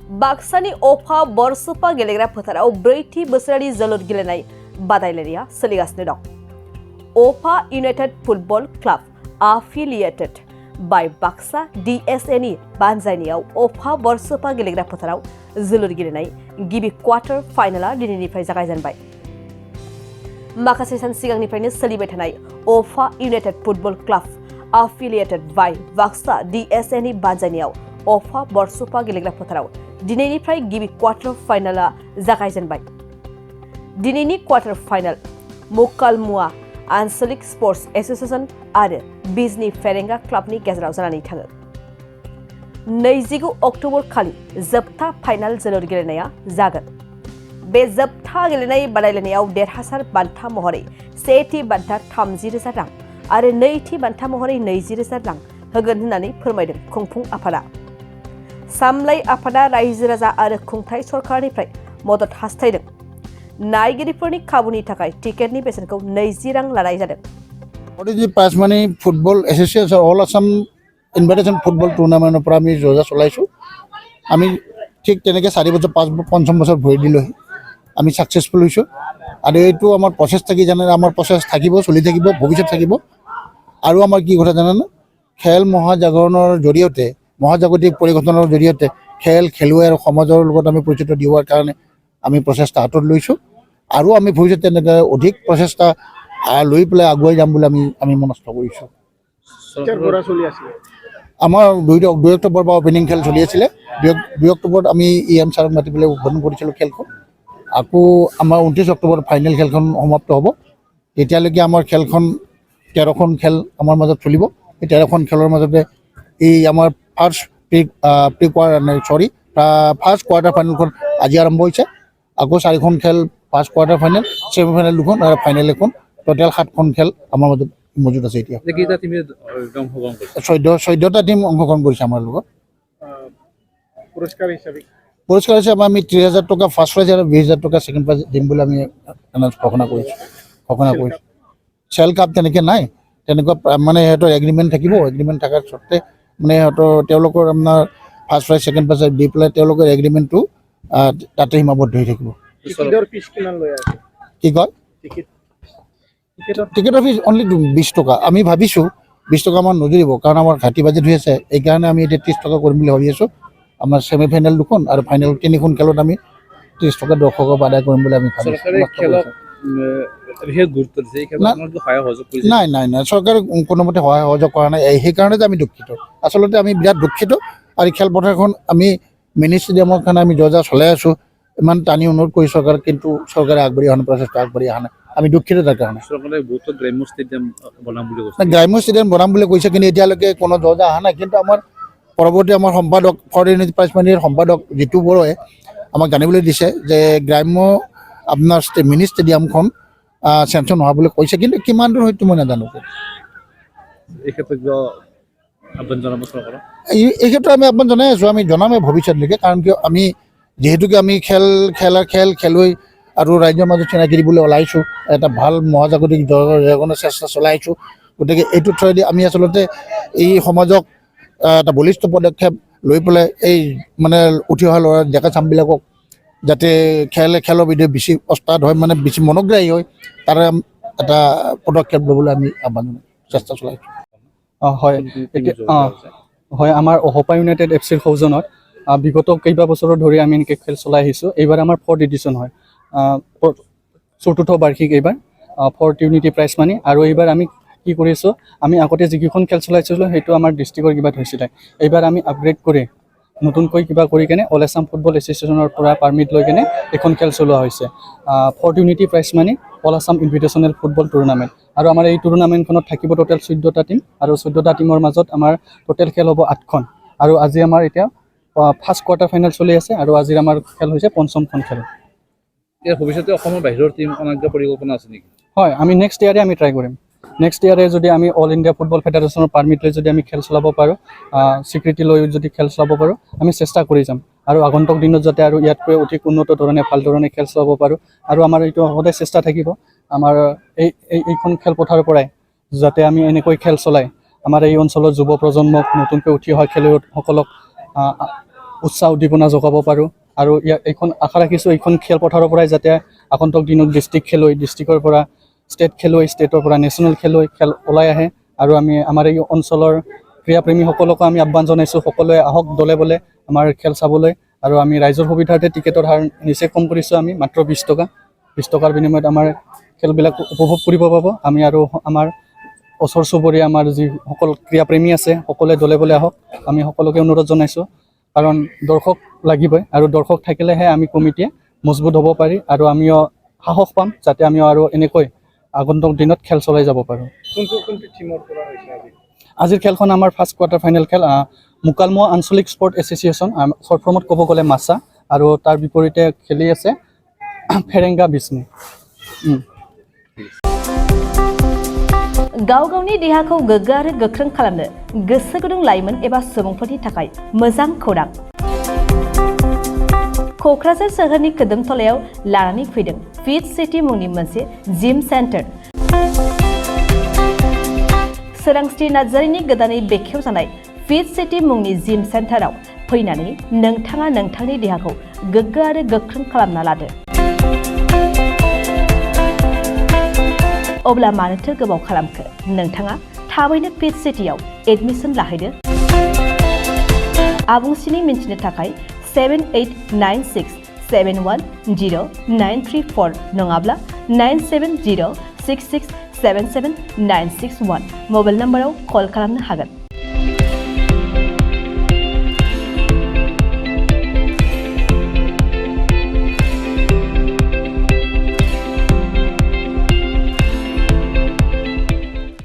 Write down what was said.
बाक्सानि अफा बरसपा गेलेग्रा फोथाराव 4थि बोसोरारि जोलुर गेलेनाय बादायलायनाया सोलिगासिनो दं। अफा united football club affiliated by Baksa DSA नि बानजायनायाव अफा बरसपा गेलेग्रा फोथाराव जोलुर गेलेनाय गिबि क्वार्टार फाइनाला दिनैनिफ्राय जागायजेनबाय। माखासे सान सिगांनिफ्रायनो सोलिबाय थानाय अफा united football club affiliated by Baksa DSA नि बानजायनायाव अफा बरसपा गेलेग्रा फोथाराव दिनैनिफ्राय गिबि क्वार्टार फाइनाला जागायजेनबाय। दिनैनि क्वार्टार फाइनाल मुकालमुआ आन्सलिक स्पर्ट्स एसोसिएशन आरो बिजनी फेरेंगा क्लाबनि गेजेराव जानानै थाङो। 29 अक्ट'बर खालि जोबथा फाइनाल जोलुर गेलेनाया जागोन। बे जोबथा गेलेनाय बादायलायनायाव देरहासार बान्था महरै सेथि बान्था 30,000 रां आरो नैथि बान्था महरै 20,000 रां होगोन होननानै फोरमायदों खुंफुं आफादा। सामलाय आफादा रायजो राजा आरो खुंथाय सरकारनिफ्राय मदद हास्थायदों। नायगिरिफोरनि खाबुनि थाखाय टिकेटनि बेसेनखौ 20 रां लानाय जादों। Already past money football association all Assam invitation football tournament পৰা আমি যোজা চলাইছো। আমি ঠিক তেনেকৈ 4 বছৰ 5 বছৰ ভৰি দিলো আমি সাকসেসফুল হৈছো আৰু এইটো আমাৰ প্ৰচেছ থাকি জানে আমাৰ প্ৰচেছ থাকিব চলি থাকিব ভৱিষ্যত থাকিব আৰু আমাৰ কি কথা জানেনে খেল মহাজাগৰণৰ জৰিয়তে মহাজাগতিক পৰিঘটনাৰ জৰিয়তে খেল খেলুৱৈ আৰু সমাজৰ লগত আমি পৰিচিত দিওৱাৰ কাৰণে আমি প্ৰচেষ্টা হাতত লৈছো আৰু আমি ভৱিষ্যতে তেনেকৈ অধিক প্ৰচেষ্টা লৈ পেলাই আগুৱাই যাম বুলি আমি মনস্থ কৰিছো। আমাৰ 2 অক্টোবৰ পৰা ওপেনিং খেল চলি আছিলে। 2 অক্টোবৰত আমি EM ছাৰক মাতি পেলাই উদ্বোধন কৰিছিলোঁ খেলখন। আকৌ আমাৰ 29 অক্টোবৰত ফাইনেল খেলখন সমাপ্ত হ'ব। এতিয়ালৈকে আমাৰ খেলখন 13খন খেল আমাৰ মাজত চলিব। এই 13খন খেলৰ মাজতে এই আমাৰ ফাৰ্ষ্ট কোৱাৰ্টাৰ ফাইনেলখন আজি আৰম্ভ হৈছে। আকৌ 4খন খেল first quarter final semi final 2খন আৰু ফাইনেল 1খন টোটেল 7খন খেল আমাৰ মাজত মজুত আছে। এতিয়া 14টা টিম অংশগ্ৰহণ কৰিছে আমাৰ লগত। পুৰস্কাৰ হিচাপে আমি 30,000 টকা ফাৰ্ষ্ট প্ৰাইজ আৰু 20,000 টকা ছেকেণ্ড প্ৰাইজ দিম বুলি আমি ঘোষণা কৰিছোঁ। চেল কাপ তেনেকৈ নাই, তেনেকুৱা মানে সিহঁতৰ এগ্ৰিমেণ্ট থাকিব। এগ্ৰিমেণ্ট থকাৰ স্বত্তে মানে তেওঁলোকৰ আপোনাৰ ফাৰ্ষ্ট প্ৰাইজ ছেকেণ্ড প্ৰাইজ দি পেলাই তেওঁলোকৰ এগ্ৰিমেণ্টটো তাতে সীমাবদ্ধ হৈ থাকিব। কি কয় টিকেটৰ ফিজ অনলি 20 টকা। আমি ভাবিছোঁ 20 টকা আমাৰ নজৰিব কাৰণ আমাৰ ঘাটি বাজেট হৈ আছে। এইকাৰণে আমি এতিয়া 30 টকা কৰিম বুলি ভাবি আছোঁ। আমাৰ ছেমি ফাইনেল 2খন আৰু ফাইনেল 3খন খেলত আমি 30 টকা দৰ্শকক আদায় কৰিম বুলি আমি ভাবিছোঁ। নাই চৰকাৰে কোনোমতে সহায় সহযোগ কৰা নাই। সেইকাৰণে যে আমি দুখিত। আচলতে আমি বিৰাট দুখিত আৰু খেলপথাৰখন আমি মিনি ষ্টেডিয়ামৰ কাৰণে আমি যোজা চলাই আছোঁ। ইমান টানি অনুৰোধ কৰি চৰকাৰক, কিন্তু চৰকাৰে আগবাঢ়ি অহা নাই, প্ৰচেষ্টা আগবাঢ়ি অহা নাই। আমি দুখিত তাৰ কাৰণে। গ্ৰাম্য ষ্টেডিয়াম বনাম বুলি কৈছে, কিন্তু এতিয়ালৈকে কোনো যোজা অহা নাই। কিন্তু আমাৰ পৰৱৰ্তী আমাৰ সম্পাদক ফৰ ইউনিট প্ৰাইজ মানিৰ সম্পাদক জিতু বড়োৱে আমাক জানিবলৈ দিছে যে গ্ৰাম্য আপোনাৰ মিনি ষ্টেডিয়ামখন চেংচন হোৱা বুলি কৈছে, কিন্তু কিমান দূৰ হয়তো মই নাজানো। এই ক্ষেত্ৰত আমি আহ্বান জনাই আছোঁ। আমি জনামেই ভৱিষ্যতলৈকে, কাৰণ কিয় আমি যিহেতুকে আমি খেলুৱৈ আৰু ৰাইজৰ মাজত চিনাকি দিবলৈ ওলাইছোঁ, এটা ভাল মহাজাগতিক জগনৰ চেষ্টা চলাইছোঁ। গতিকে এইটো থ্ৰুৱেদি আমি আচলতে এই সমাজক এটা বলিষ্ঠ পদক্ষেপ লৈ পেলাই এই মানে উঠি অহা ল'ৰা ডেকা চামবিলাকক যাতে খেলৰ বিধে বেছি ওস্তাদ হয়, মানে বেছি মনোগ্ৰাহী হয়, তাৰে এটা পদক্ষেপ ল'বলৈ আমি আহ্বান চেষ্টা চলাইছোঁ। হয়, আমাৰ অহপা ইউনাইটেড FCৰ সৌজন্যত বিগত কেইবা বছৰৰ ধৰি আমি এনেকৈ খেল চলাই আহিছোঁ। এইবাৰ আমাৰ 4th এডিশ্যন হয়, 4ৰ্থ বাৰ্ষিক এইবাৰ 4th ইউনিটি প্ৰাইজ মানি। আৰু এইবাৰ আমি কি কৰিছোঁ, আমি আগতে যিকেইখন খেল চলাইছিলোঁ সেইটো আমাৰ ডিষ্ট্ৰিক্টৰ কিবা হৈছিলে। এইবাৰ আমি আপগ্ৰেড কৰি নতুনকৈ কিবা কৰি কেনে অল আছাম ফুটবল এছ'চিয়েশ্যনৰ পৰা পাৰ্মিট লৈ কেনে এখন খেল চলোৱা হৈছে। 4th unity prize money all Assam invitational football tournament. আৰু আমাৰ এই টুৰ্ণামেণ্টখনত থাকিব টোটেল 14টা টিম, আৰু 14টা টিমৰ মাজত আমাৰ টোটেল খেল হ'ব 8খন। আৰু আজি আমাৰ এতিয়া ফাৰ্ষ্ট কোৱাৰ্টাৰ ফাইনেল চলি আছে, আৰু আজিৰ আমাৰ খেল হৈছে 5খন খেল। ভৱিষ্যতে অসমৰ বাহিৰৰ টিম অনাৰ পৰিকল্পনা আছে নেকি? হয়, আমি নেক্সট ইয়াৰে আমি ট্ৰাই কৰিম। নেক্সট ইয়াৰে যদি আমি অল ইণ্ডিয়া ফুটবল ফেডাৰেশ্যনৰ পাৰ্মিট লৈ যদি আমি খেল চলাব পাৰোঁ, স্বীকৃতি লৈ যদি খেল চলাব পাৰোঁ, আমি চেষ্টা কৰি যাম। আৰু আগন্তুক দিনত যাতে আৰু ইয়াতকৈ অধিক উন্নত ধৰণে ভাল ধৰণে খেল চলাব পাৰোঁ। আৰু আমাৰ এইটো সদায় চেষ্টা থাকিব আমাৰ এইখন খেলপথাৰৰ পৰাই যাতে আমি এনেকৈ খেল চলাই আমাৰ এই অঞ্চলৰ যুৱ প্ৰজন্মক, নতুনকৈ উঠি অহা খেলুৱৈসকলক উৎসাহ উদ্দীপনা যোগাব পাৰোঁ আৰু এইখন আশা ৰাখিছোঁ এইখন খেলপথাৰৰ পৰাই যাতে আগন্তুক দিনত ডিষ্ট্ৰিক্ট খেলুৱৈ ডিষ্ট্ৰিক্টৰ পৰা ষ্টেট খেলুৱৈ ষ্টেটৰ পৰা নেশ্যনেল খেলুৱৈ খেল ওলাই আহে আৰু আমি আমাৰ এই অঞ্চলৰ ক্ৰীড়াপ্ৰেমীসকলকো আমি আহ্বান জনাইছোঁ সকলোৱে আহক দলে বলে আমাৰ খেল চাবলৈ আৰু আমি ৰাইজৰ সুবিধাৰ্থে টিকেটৰ হাৰ নিচেই কম কৰিছোঁ আমি মাত্ৰ 20 টকা 20 টকাৰ বিনিময়ত আমাৰ খেলবিলাক উপভোগ কৰিব পাব আমি আৰু আমাৰ ওচৰ চুবুৰীয়া আমাৰ যিসকল ক্ৰীড়াপ্ৰেমী আছে সকলোৱে দলে বলে আহক আমি সকলোকে অনুৰোধ জনাইছোঁ কাৰণ দৰ্শক লাগিবই আৰু দৰ্শক থাকিলেহে আমি কমিটিয়ে মজবুত হ'ব পাৰি আৰু আমিও সাহস পাম যাতে আমিও আৰু এনেকৈ আগন্তুক দিনত খেল চলাই যাব পাৰোঁ আজিৰ খেলখন আমাৰ ফাৰ্ষ্ট কোৱাৰ্টাৰ ফাইনেল খেল মুকালমুৱা আঞ্চলিক স্পৰ্ট এছ'চিয়েশ্যন শ্বৰ্ট ফৰ্মত ক'ব গ'লে মাছা আৰু তাৰ বিপৰীতে খেলি আছে फेरेंगा बिस्नि गाव गावनि देहाखौ गोग्गो आरो गोख्रों खालामनो गोसो गुदुं लाइमोन एबा सुबुंफोरनि थाखाय मोजां खौरां क'क्राझार सोहोरनि खोदोमथलायाव लानानै फैदों फिट सिटी मुंनि मोनसे जिम सेन्टार सोरांस्रि नार्जारिनि गोदानै बेखेवजानाय फिट सिटी मुंनि जिम सेन्टाराव फैनानै नोंथाङा नोंथांनि देहाखौ गोग्गो आरो गोख्रों खालामना लादो अब्ला मानोथो गोबाव खालामखो नोंथाङा थाबैनो फिट सिटीआव एडमिसन लाहैदो आबुंसिनै मिन्थिनो थाखाय 7896710934 नङाब्ला 9706677961 मबाइल नम्बराव कल खालामनो हागोन।